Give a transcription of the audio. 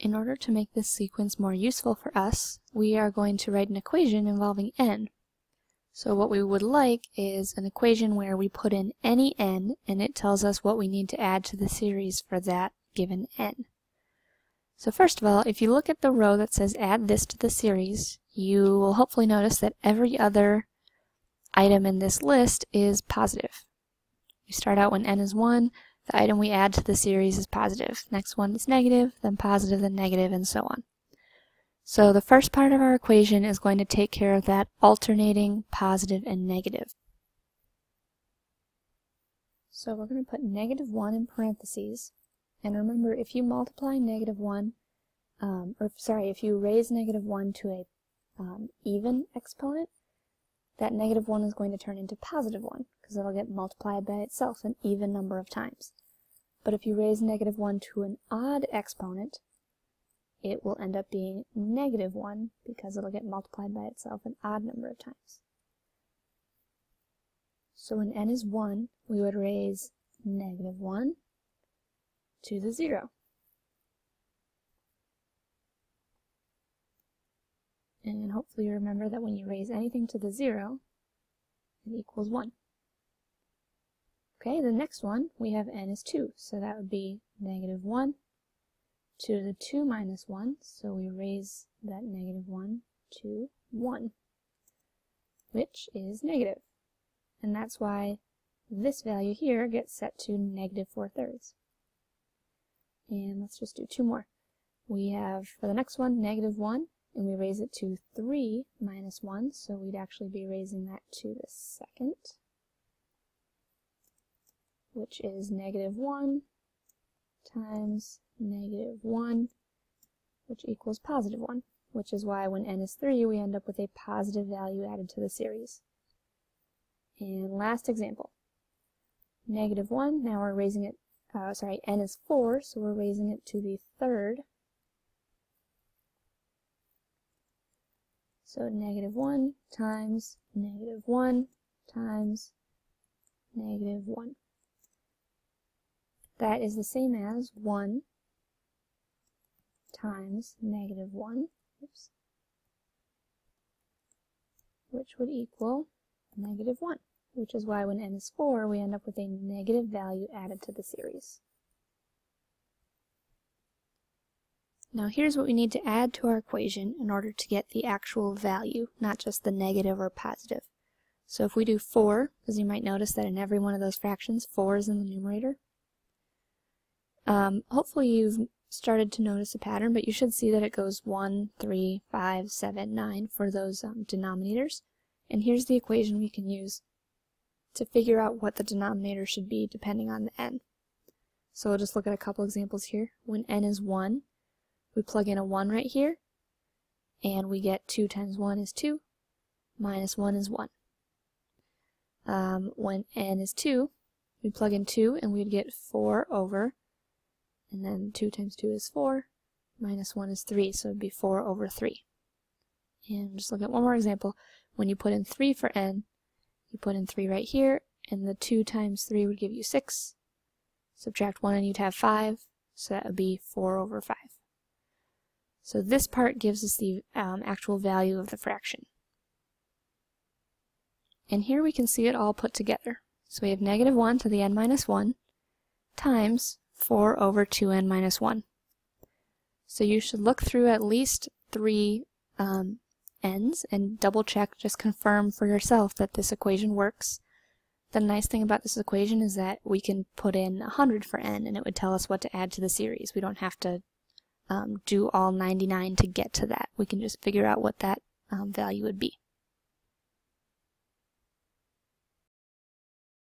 in order to make this sequence more useful for us, we are going to write an equation involving n. So what we would like is an equation where we put in any n and it tells us what we need to add to the series for that given n. So first of all, if you look at the row that says add this to the series, you will hopefully notice that every other item in this list is positive. We start out when n is 1, the item we add to the series is positive. Next one is negative, then positive, then negative, and so on. So the first part of our equation is going to take care of that alternating positive and negative. So we're going to put negative 1 in parentheses. And remember, if you multiply negative 1, if you raise negative 1 to a even exponent, that negative 1 is going to turn into positive 1, because it'll get multiplied by itself an even number of times. But if you raise negative 1 to an odd exponent, it will end up being negative 1, because it'll get multiplied by itself an odd number of times. So when n is 1, we would raise negative 1 to the 0. And hopefully you remember that when you raise anything to the 0, it equals 1. Okay, the next one, we have n is 2, so that would be negative 1 to the 2 minus 1, so we raise that negative 1 to 1, which is negative. And that's why this value here gets set to negative 4/3. And let's just do 2 more. We have, for the next one, negative 1, and we raise it to 3 minus 1, so we'd actually be raising that to the second, which is negative 1 times negative 1, which equals positive 1, which is why when n is 3, we end up with a positive value added to the series. And last example, negative 1, now we're raising it, n is 4, so we're raising it to the third. So negative 1 times negative 1 times negative 1. That is the same as 1 times negative 1, which would equal negative 1, which is why when n is 4, we end up with a negative value added to the series. Now here's what we need to add to our equation in order to get the actual value, not just the negative or positive. So if we do 4, because you might notice that in every one of those fractions, 4 is in the numerator. Hopefully you've started to notice a pattern, but you should see that it goes 1, 3, 5, 7, 9 for those denominators. And here's the equation we can use to figure out what the denominator should be depending on the n. So we'll just look at a couple examples here. When n is 1, we plug in a 1 right here, and we get 2 times 1 is 2, minus 1 is 1. When n is 2, we plug in 2, and we'd get 4 over, and then 2 times 2 is 4, minus 1 is 3, so it'd be 4 over 3. And just look at one more example. When you put in 3 for n, you put in 3 right here, and the 2 times 3 would give you 6. Subtract 1 and you'd have 5, so that would be 4 over 5. So this part gives us the actual value of the fraction. And here we can see it all put together. So we have negative 1 to the n minus 1 times 4 over 2n minus 1. So you should look through at least 3 n's and double check, just confirm for yourself that this equation works. The nice thing about this equation is that we can put in 100 for n and it would tell us what to add to the series. We don't have to do all 99 to get to that. We can just figure out what that value would be.